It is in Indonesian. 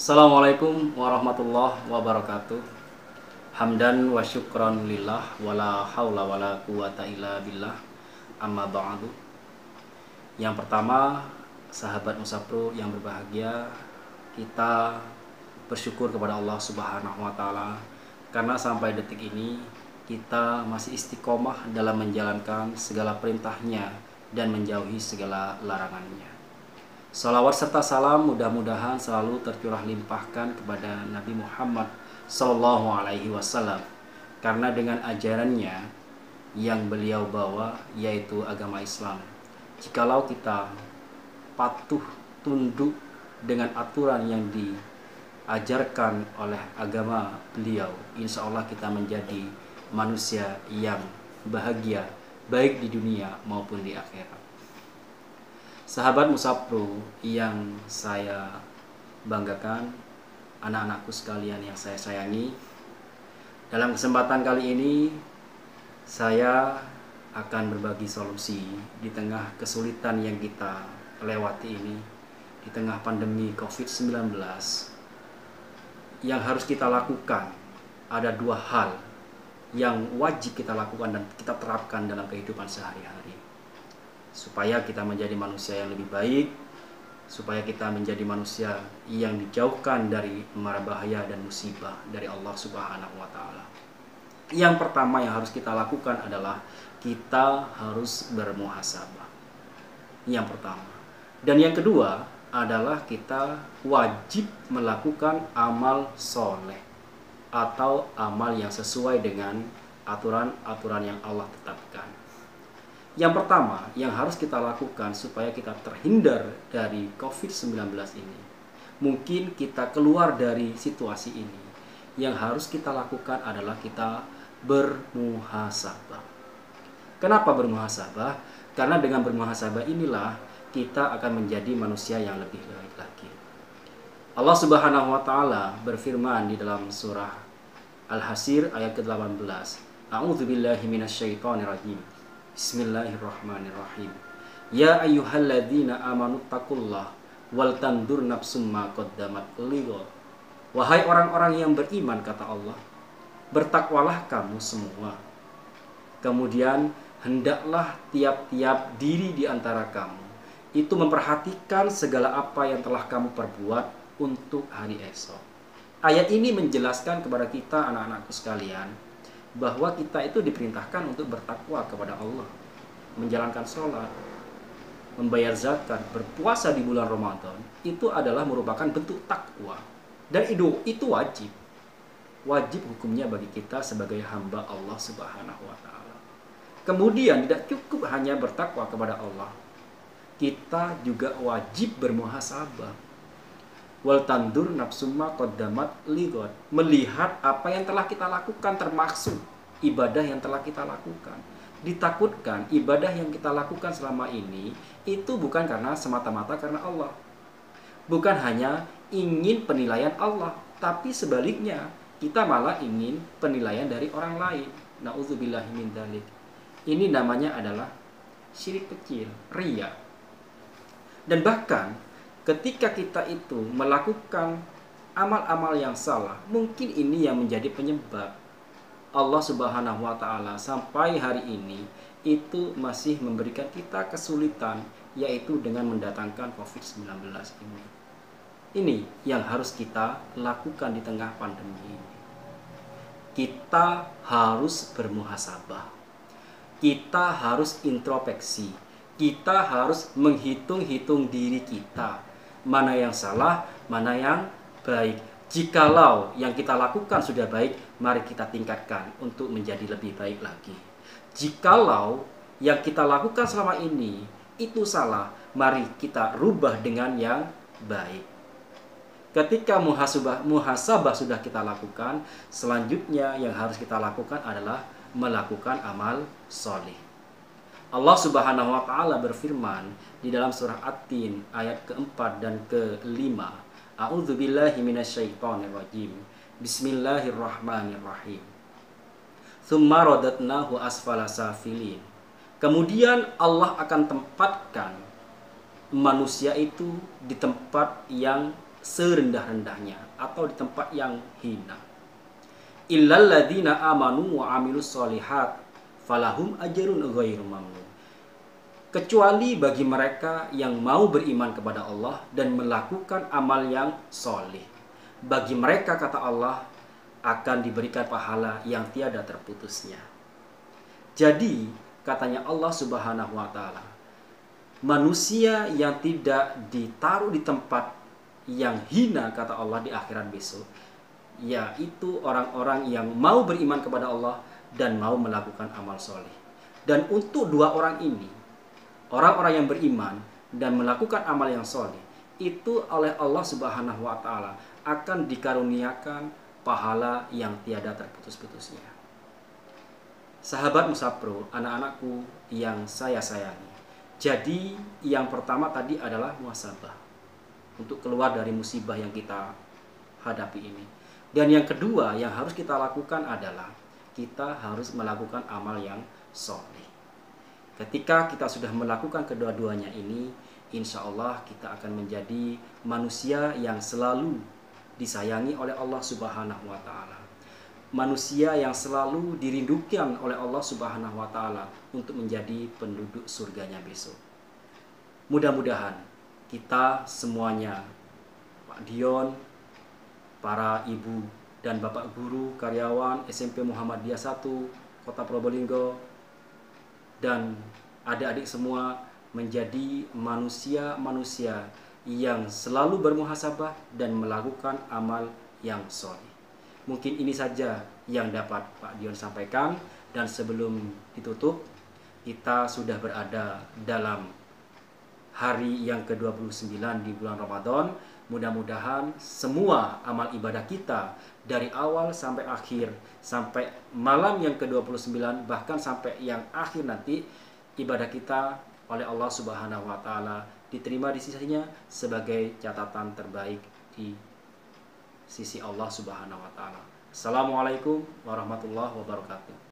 Assalamualaikum warahmatullahi wabarakatuh. Hamdan wa syukran lillah wala haula wala quwata illa billah. Amma ba'du. Yang pertama, sahabat Musapro yang berbahagia, kita bersyukur kepada Allah Subhanahu wa taala karena sampai detik ini kita masih istiqomah dalam menjalankan segala perintahnya dan menjauhi segala larangannya. Salawat serta salam mudah-mudahan selalu tercurah limpahkan kepada Nabi Muhammad Sallallahu Alaihi Wasallam, karena dengan ajarannya yang beliau bawa yaitu agama Islam, jikalau kita patuh tunduk dengan aturan yang diajarkan oleh agama beliau, insya Allah kita menjadi manusia yang bahagia baik di dunia maupun di akhirat. Sahabat Musapro yang saya banggakan, anak-anakku sekalian yang saya sayangi, dalam kesempatan kali ini saya akan berbagi solusi di tengah kesulitan yang kita lewati ini, di tengah pandemi COVID-19. Yang harus kita lakukan ada dua hal yang wajib kita lakukan dan kita terapkan dalam kehidupan sehari-hari, supaya kita menjadi manusia yang lebih baik, supaya kita menjadi manusia yang dijauhkan dari mara bahaya dan musibah dari Allah Subhanahu wa taala. Yang pertama yang harus kita lakukan adalah kita harus bermuhasabah. Yang pertama. Dan yang kedua adalah kita wajib melakukan amal soleh atau amal yang sesuai dengan aturan-aturan yang Allah tetapkan. Yang pertama yang harus kita lakukan supaya kita terhindar dari COVID-19 ini, mungkin kita keluar dari situasi ini, yang harus kita lakukan adalah kita bermuhasabah. Kenapa bermuhasabah? Karena dengan bermuhasabah inilah kita akan menjadi manusia yang lebih baik lagi. Allah Subhanahu wa taala berfirman di dalam surah Al-Hasr ayat ke-18. A'udzubillahi minasyaitonirrajim. Bismillahirrahmanirrahim. Ya ayyuhalladzina amanu taqullah wal tandur nafsum ma qaddamat lighad. Wahai orang-orang yang beriman, kata Allah, bertakwalah kamu semua. Kemudian hendaklah tiap-tiap diri di antara kamu itu memperhatikan segala apa yang telah kamu perbuat untuk hari esok. Ayat ini menjelaskan kepada kita, anak-anakku sekalian, bahwa kita itu diperintahkan untuk bertakwa kepada Allah, menjalankan sholat, membayar zakat, berpuasa di bulan Ramadan, itu adalah merupakan bentuk takwa. Dan itu wajib. Wajib hukumnya bagi kita sebagai hamba Allah Subhanahu wa taala. Kemudian tidak cukup hanya bertakwa kepada Allah, kita juga wajib bermuhasabah. Wal tandur nafsumma qaddamat lighad, melihat apa yang telah kita lakukan, termasuk ibadah yang telah kita lakukan. Ditakutkan ibadah yang kita lakukan selama ini itu bukan karena semata-mata karena Allah, bukan hanya ingin penilaian Allah, tapi sebaliknya kita malah ingin penilaian dari orang lain. Nauzubillahi min dzalik. Ini namanya adalah syirik kecil, riya. Dan bahkan ketika kita itu melakukan amal-amal yang salah, mungkin ini yang menjadi penyebab Allah Subhanahu wa taala sampai hari ini itu masih memberikan kita kesulitan, yaitu dengan mendatangkan COVID-19 ini. Ini yang harus kita lakukan di tengah pandemi ini. Kita harus bermuhasabah. Kita harus introspeksi. Kita harus menghitung-hitung diri kita. Mana yang salah, mana yang baik. Jikalau yang kita lakukan sudah baik, mari kita tingkatkan untuk menjadi lebih baik lagi. Jikalau yang kita lakukan selama ini itu salah, mari kita rubah dengan yang baik. Ketika muhasabah sudah kita lakukan, selanjutnya yang harus kita lakukan adalah melakukan amal soleh. Allah Subhanahu wa taala berfirman di dalam surah At-Tin ayat ke-4 dan ke-5. A'udzubillahi minasyaitonirrajim. Bismillahirrahmanirrahim. Tsumma radatnahu asfala safilin. Kemudian Allah akan tempatkan manusia itu di tempat yang serendah-rendahnya atau di tempat yang hina. Illal ladzina amanu wa amilus solihat falahum ajrun ghairu mamnun. Kecuali bagi mereka yang mau beriman kepada Allah dan melakukan amal yang soleh. Bagi mereka, kata Allah, akan diberikan pahala yang tiada terputusnya. Jadi, katanya Allah Subhanahu wa Ta'ala, manusia yang tidak ditaruh di tempat yang hina, kata Allah, di akhirat besok, yaitu orang-orang yang mau beriman kepada Allah dan mau melakukan amal soleh. Dan untuk dua orang ini, orang-orang yang beriman dan melakukan amal yang soleh, itu oleh Allah Subhanahu wa Ta'ala akan dikaruniakan pahala yang tiada terputus-putusnya. Sahabat Musapro, anak-anakku yang saya sayangi. Jadi yang pertama tadi adalah muhasabah, untuk keluar dari musibah yang kita hadapi ini. Dan yang kedua yang harus kita lakukan adalah kita harus melakukan amal yang soleh. Ketika kita sudah melakukan kedua-duanya ini, insya Allah kita akan menjadi manusia yang selalu disayangi oleh Allah Subhanahu wa Ta'ala. Manusia yang selalu dirindukan oleh Allah Subhanahu wa Ta'ala untuk menjadi penduduk surganya besok. Mudah-mudahan kita semuanya, Pak Dion, para ibu dan bapak guru, karyawan SMP Muhammadiyah 1 Kota Probolinggo, dan adik-adik semua menjadi manusia-manusia yang selalu bermuhasabah dan melakukan amal yang soleh. Mungkin ini saja yang dapat Pak Dion sampaikan, dan sebelum ditutup, kita sudah berada dalam hari yang ke-29 di bulan Ramadan. Mudah-mudahan semua amal ibadah kita dari awal sampai akhir, sampai malam yang ke-29, bahkan sampai yang akhir nanti, ibadah kita oleh Allah Subhanahu wa Ta'ala diterima di sisinya sebagai catatan terbaik di sisi Allah Subhanahu wa Ta'ala. Assalamualaikum warahmatullahi wabarakatuh.